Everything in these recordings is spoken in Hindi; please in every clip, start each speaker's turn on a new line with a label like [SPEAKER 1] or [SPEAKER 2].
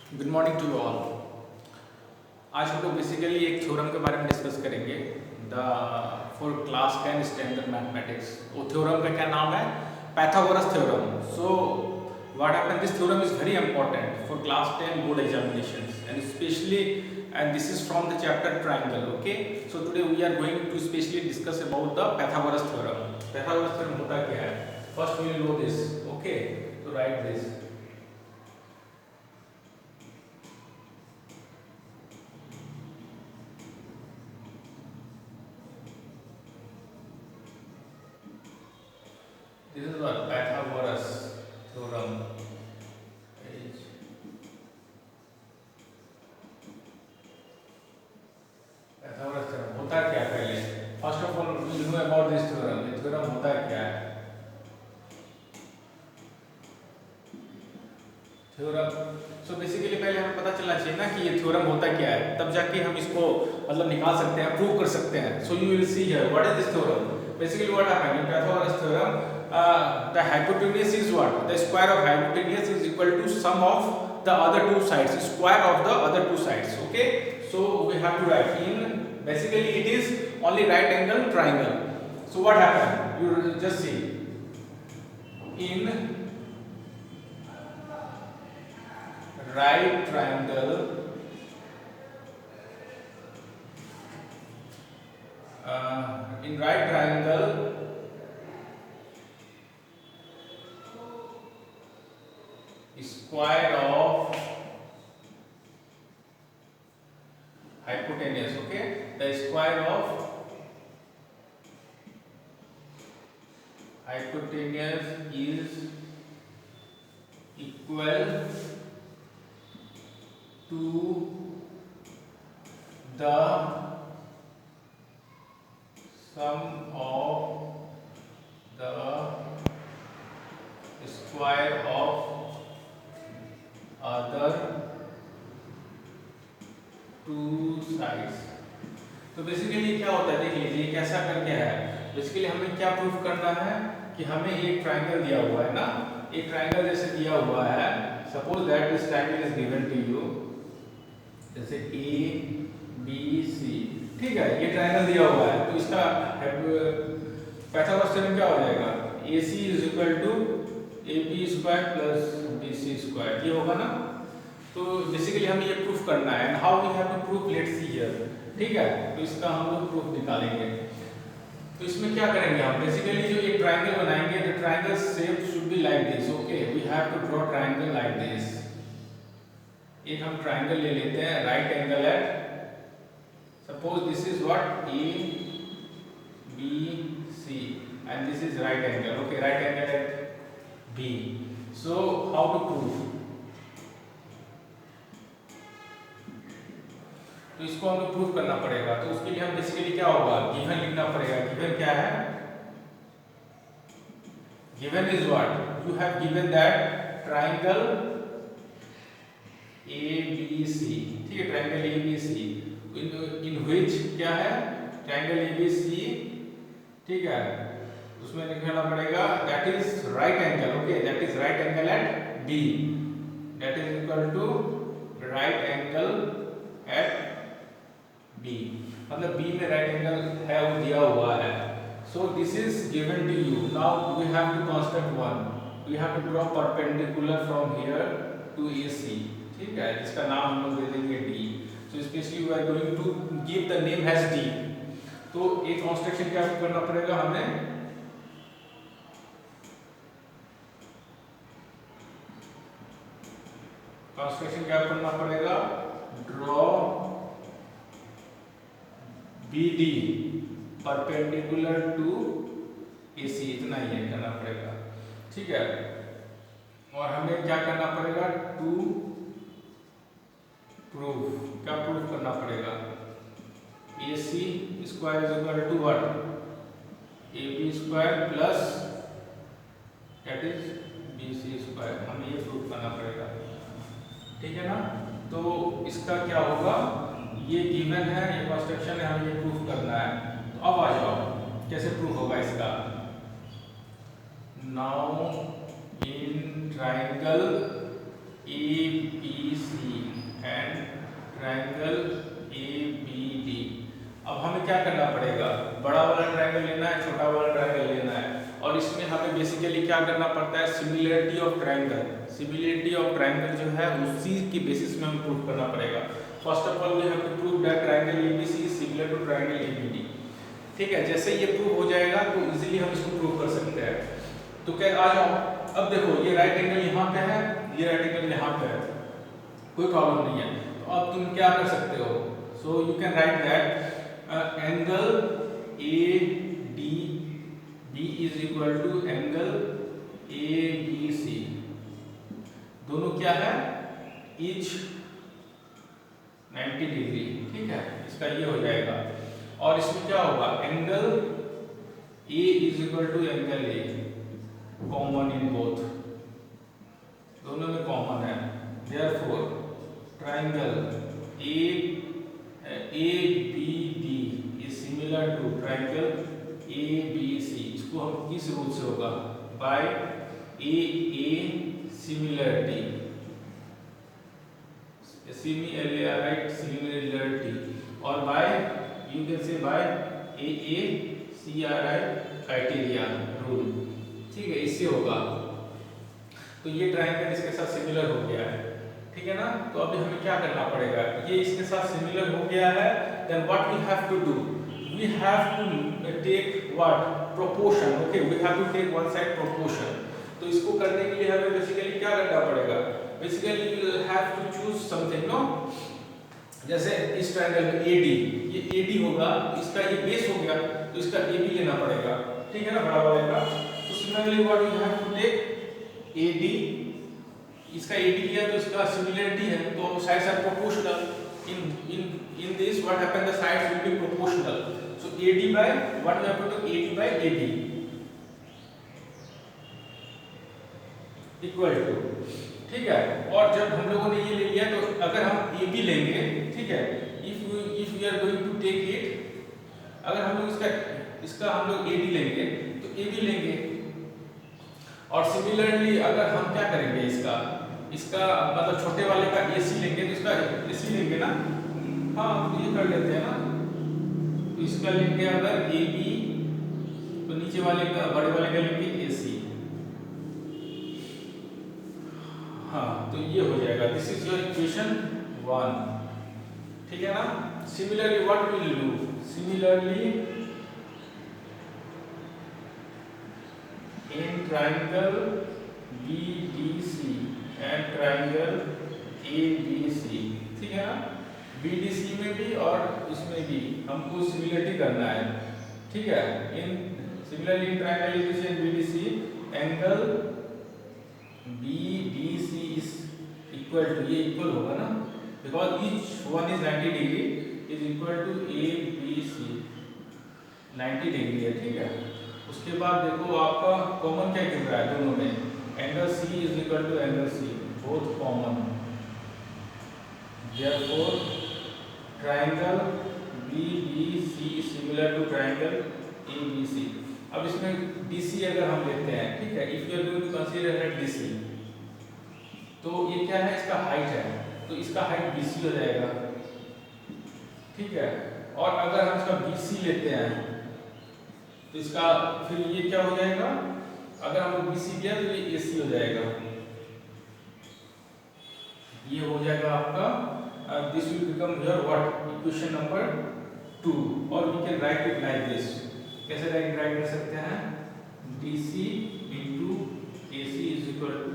[SPEAKER 1] Good morning to all. आज हम लोग बेसिकली एक थ्योरम के बारे में डिस्कस करेंगे the for class 10 standard mathematics. वो थ्योरम का क्या नाम है? Pythagoras theorem. So what happen, this theorem is very important for class 10 board examinations and specially and this is from the chapter triangle. Okay, so today we are going to specially discuss about the Pythagoras theorem. Pythagoras theorem होता क्या है? First we will know this. Okay, so write this. This is what Pythagoras theorem is. Pythagoras theorem होता क्या है? पहले first of all we know about this theorem. ये थ्योरम होता क्या है? थ्योरम, सो बेसिकली पहले हमें पता चलना चाहिए ना कि ये थ्योरम होता क्या है, तब जाके हम इसको मतलब निकाल सकते हैं, प्रूव कर सकते हैं। So you will see here what is this theorem. Basically what happen in Pythagoras theorem, the hypotenuse is what? The square of hypotenuse is equal to sum of the other two sides, square of the other two sides. Okay, so we have to write in, basically it is only right angle triangle. So what happened, you just see in right triangle, in right triangle square of hypotenuse. Okay, the square of hypotenuse is equal to the sum of the square of other two sides. तो बेसिकली क्या होता है, देख लीजिए कैसा करके है। बेसिकली हमें क्या प्रूफ करना है कि हमें एक ट्रायंगल दिया हुआ है ना, एक ट्रायंगल जैसे दिया हुआ है, suppose that this triangle is given to you, जैसे ए बी सी, ठीक है, ये ट्रायंगल दिया हुआ है। तो इसका पाइथागोरस थ्योरम क्या हो जाएगा? AC is equal to AB square plus BC square, ये होगा ना। तो बेसिकली हमें ये प्रूफ करना है, and how we have to proof, let's see here. ठीक है, तो इसका हम लोग प्रूफ निकालेंगे। तो इसमें क्या करेंगे हम, बेसिकली जो एक ट्रायंगल बनाएंगे, the triangle shape should be like this. Okay, we have to draw triangle like this. एक हम ट्रायंगल ले लेते हैं right angle at, suppose this is what A B C and this is right angle. Okay, right angle at B. So how to prove? तो इसको हमें प्रूफ करना पड़ेगा। तो उसके लिए हम बेसिकली क्या होगा, गिवन लिखना पड़ेगा। गिवन क्या है? Given is what, you have given that triangle ABC, ठीक है, ट्रायंगल ABC इन व्हिच क्या है, ट्रायंगल ABC, ठीक है, उसमें लिखना पड़ेगा that is right angle. Okay, that is right angle at B, that is equal to right angle at B, मतलब B में राइट एंगल है वो दिया हुआ है। So this is given to you. Now we have to construct one, we have to draw perpendicular from here to AC, ठीक है, जिसका नाम हम लोग दे देंगे D। So specially we are going to give the name as D। तो एक कंस्ट्रक्शन क्या करना पड़ेगा हमें, कंस्ट्रक्शन क्या करना पड़ेगा, draw BD perpendicular to AC, इतना ही करना पड़ेगा, ठीक है। और हमें क्या करना पड़ेगा, टू प्रूफ, क्या प्रूफ करना पड़ेगा, AC square is equal to what, AB square plus that is BC square, हमें ये प्रूफ करना पड़ेगा, ठीक है ना। तो इसका क्या होगा, ये गिवन है, ये कंस्ट्रक्शन है, हमें ये प्रूफ करना है। तो अब आ जाओ कैसे प्रूफ होगा इसका। Now in triangle ABC and triangle ABD। अब हमें क्या करना पड़ेगा, बड़ा वाला ट्रायंगल लेना है, छोटा वाला ट्रायंगल लेना है, और इसमें हमें बेसिकली क्या करना पड़ता है, similarity of triangle. Similarity of triangle जो है उसी की बेसिस में हमें प्रूव करना पड़ेगा। First of all we have to prove that triangle ABC is similar to triangle ABD। ठीक है, जैसे ये प्रूव हो जाएगा तो इजीली हम इसको प्रूव कर सकते हैं। तो क्या आ जाओ, अब देखो ये राइट एंगल यहाँ पे है, ये राइट एंगल यहाँ पे है, कोई प्रॉब्लम नहीं है। तो अब तुम क्या कर सकते हो, so you can write that angle ADB is equal to angle ABC। दोनों क्या है, ईच 90 डिग्री। ठीक है, इसका ये हो जाएगा, और इसमें क्या होगा, angle A is equal to angle A, common in both, दोनों में कॉमन है। Therefore triangle ABD is similar to triangle ABC। इसको हम किस रूल से होगा, बाय AA सिमिलरिटी, सिमिलरिटी, और by you can say by AA CRI criteria rule. ठीक है, इससे होगा। तो ये ट्रायंगल इसके साथ सिमिलर हो गया है। ठीक है ना, तो अभी हमें क्या करना पड़ेगा, ये इसके साथ सिमिलर हो गया है, then what we have to do, we have to take what, proportion. Okay, we have to take one side proportion. तो इसको करने के लिए हमें बेसिकली क्या करना पड़ेगा, basically we will have to choose something, no, जैसे इस ट्रायंगल में AD, ये AD होगा, इसका ये बेस हो गया, तो इसका AB लेना पड़ेगा। ठीक है ना, बड़ा वाले का। तो similarly what we have to take AD, इसका AD लिया तो इसका सिमिलरिटी है, तो sides are proportional. in this what happen, the sides will be proportional, so AD by what we have to do, AD by AD equal to। ठीक है, और जब हम लोगों ने ये ले लिया तो अगर हम AB लेंगे, ठीक है, if we are going to take it, अगर हम लोग इसका हम लोग AD लेंगे तो AB लेंगे, और सिमिलरली अगर हम क्या करेंगे, इसका मतलब छोटे वाले का AC लेंगे तो इसका AC लेंगे ना, हाँ तो ये कर लेते हैं ना, तो इसका लेंगे अगर AB, तो नीचे वाले का, बड़े वाले का लेंगे AC। हाँ, तो ये हो जाएगा, दिस इज योर इक्वेशन 1। ठीक है ना, similarly what we will do, similarly in triangle BDC and triangle ABC। ठीक है ना, BDC में भी और इसमें भी हमको सिमिलरिटी करना है। ठीक है, in similarly in triangle ABC and BDC angle BDC is equal to, ये इक्वल होगा ना, because each one is 90 degree, is equal to ABC 90 degree है। ठीक है, उसके बाद देखो आपका कॉमन क्या गिर रहा है दोनों में, angle C is equal to angle C, both common. Therefore triangle BDC is similar to triangle ABC। अब इसमें DC अगर हम लेते हैं, ठीक है, if you are going to consider DC, तो ये क्या है, इसका हाइट है, तो इसका हाइट BC हो जाएगा। ठीक है, और अगर हम इसका BC लेते हैं तो इसका फिर ये क्या हो जाएगा, अगर हम BC लिया तो ये AC हो जाएगा, ये हो जाएगा आपका, this will become your what, equation number 2, और we can write it like this. कैसे राइट कर सकते हैं, DC into AC is equal to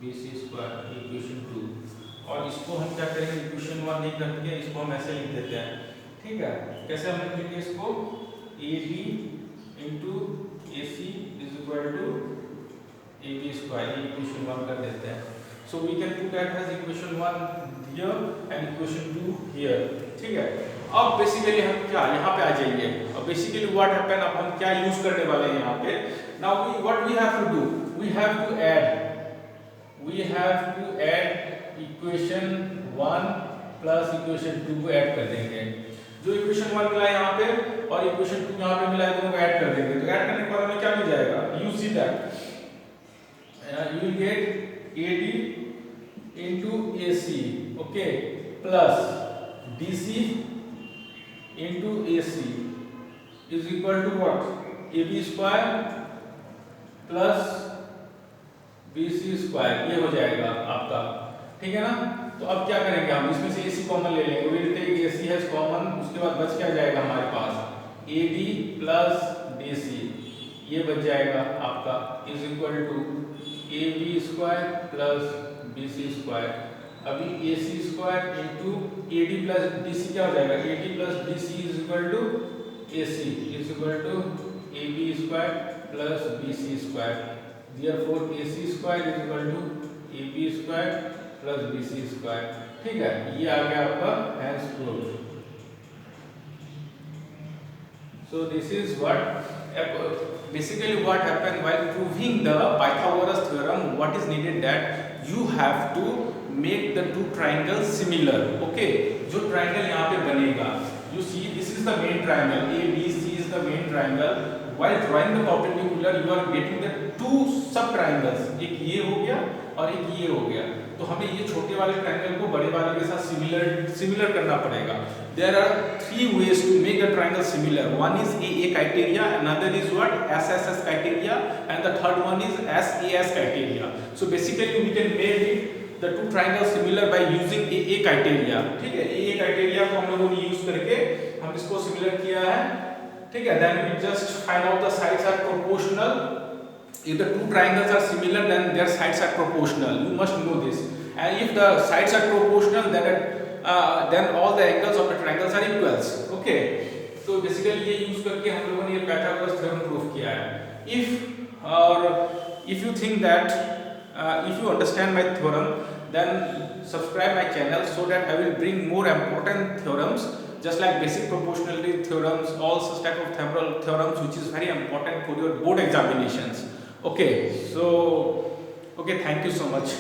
[SPEAKER 1] BC square, equation 2। और इसको हम क्या करेंगे, इक्वेशन 1 नहीं करके इसको हम ऐसे लिख देते हैं। ठीक है, कैसे हम लिखेंगे इसको, AB into AC is equal to AB square, equation 1 कर देते हैं। So we can put that as equation 1 here and equation 2 here. ठीक है, अब बेसिकली हम क्या यहाँ पे आ जाएंगे, अब बेसिकली व्हाट हैपन, अब हम क्या यूज करने वाले हैं यहाँ पे, now we what we have to do, we have to add equation 1 plus equation 2 को ऐड कर देंगे। जो इक्वेशन 1 मिला है यहाँ पे और इक्वेशन 2 यहाँ पे मिला है, दोनों को ऐड कर देंगे। तो ऐड करने के बाद हमें क्या मिल जाएगा, you see that you will get AD into AC, okay, plus DC into AC is equal to what? AB square plus BC square, ये हो जाएगा आपका, ठीक है ना। तो अब क्या करेंगे हम, इसमें से AC कॉमन ले लेंगे, will take AC as common, उसके बाद बच क्या जाएगा हमारे पास AD प्लस DC, ये बच जाएगा आपका is equal to AB square plus BC square. अभी AC square into AD plus DC क्या हो जाएगा, AD plus DC is equal to AC is equal to AB square plus BC square. Therefore AC square is equal to AB square plus BC square, ठीक है। ये आ गया आपका hence proved. So this is what basically what happened while proving the Pythagoras theorem. What is needed that you have to make the two triangles similar. Okay, जो triangle यहाँ पे बनेगा, you see this is the main triangle, ABC is the main triangle. While drawing the perpendicular, you are getting the two sub triangles, एक ये हो गया और एक ये हो गया। तो हमें ये छोटे वाले ट्रायंगल को बड़े वाले के साथ सिमिलर करना पड़ेगा। There are three ways to make the triangle similar. One is AA criteria, another is what SSS criteria, and the third one is SAS criteria. So basically we can make the two triangles similar by using AA criteria. ठीक है, AA criteria को हम लोगों ने यूज करके हम इसको सिमिलर किया है, ठीक है। Then we just find out the sides are proportional. If the two triangles are similar, then their sides are proportional. You must know this. And if the sides are proportional, then all the angles of the triangles are equals. Okay. So basically ये use करके हम लोगों ने ये Pythagoras theorem prove किया है। If you think that if you understand my theorem, then subscribe my channel so that I will bring more important theorems, just like basic proportionality theorems, all such type of theorems which is very important for your board examinations. Okay, so okay, thank you so much.